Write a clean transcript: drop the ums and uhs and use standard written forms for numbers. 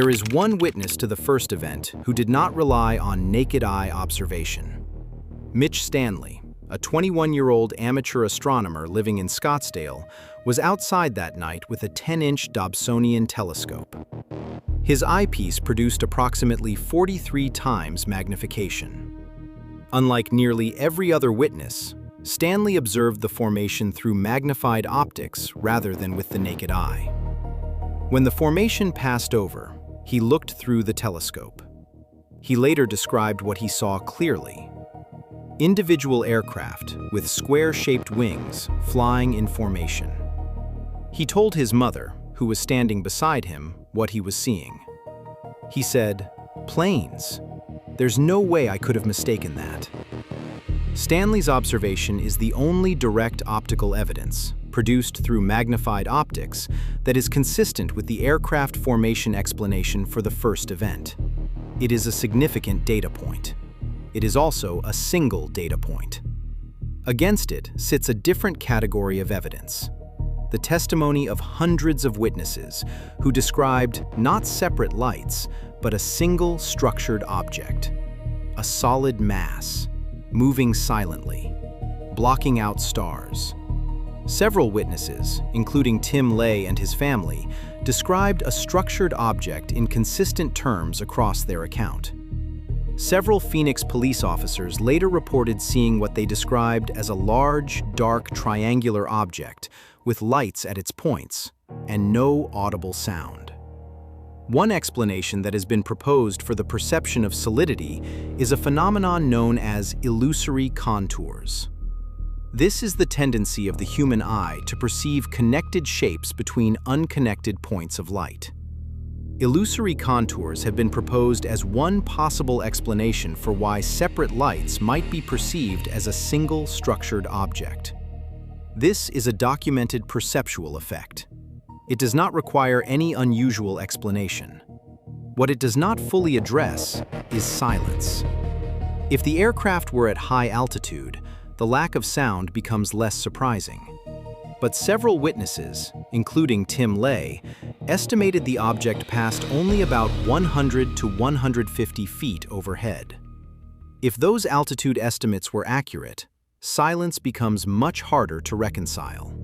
There is one witness to the first event who did not rely on naked eye observation. Mitch Stanley, a 21-year-old amateur astronomer living in Scottsdale, was outside that night with a 10-inch Dobsonian telescope. His eyepiece produced approximately 43 times magnification. Unlike nearly every other witness, Stanley observed the formation through magnified optics rather than with the naked eye. When the formation passed over, he looked through the telescope. He later described what he saw clearly: individual aircraft with square-shaped wings flying in formation. He told his mother, who was standing beside him, what he was seeing. He said, "Planes. There's no way I could have mistaken that." Stanley's observation is the only direct optical evidence, produced through magnified optics, that is consistent with the aircraft formation explanation for the first event. It is a significant data point. It is also a single data point. Against it sits a different category of evidence: the testimony of hundreds of witnesses who described not separate lights, but a single structured object, a solid mass, moving silently, blocking out stars. Several witnesses, including Tim Lay and his family, described a structured object in consistent terms across their account. Several Phoenix police officers later reported seeing what they described as a large, dark, triangular object with lights at its points and no audible sound. One explanation that has been proposed for the perception of solidity is a phenomenon known as illusory contours. This is the tendency of the human eye to perceive connected shapes between unconnected points of light. Illusory contours have been proposed as one possible explanation for why separate lights might be perceived as a single structured object. This is a documented perceptual effect. It does not require any unusual explanation. What it does not fully address is silence. If the aircraft were at high altitude, the lack of sound becomes less surprising. But several witnesses, including Tim Lay, estimated the object passed only about 100 to 150 feet overhead. If those altitude estimates were accurate, silence becomes much harder to reconcile.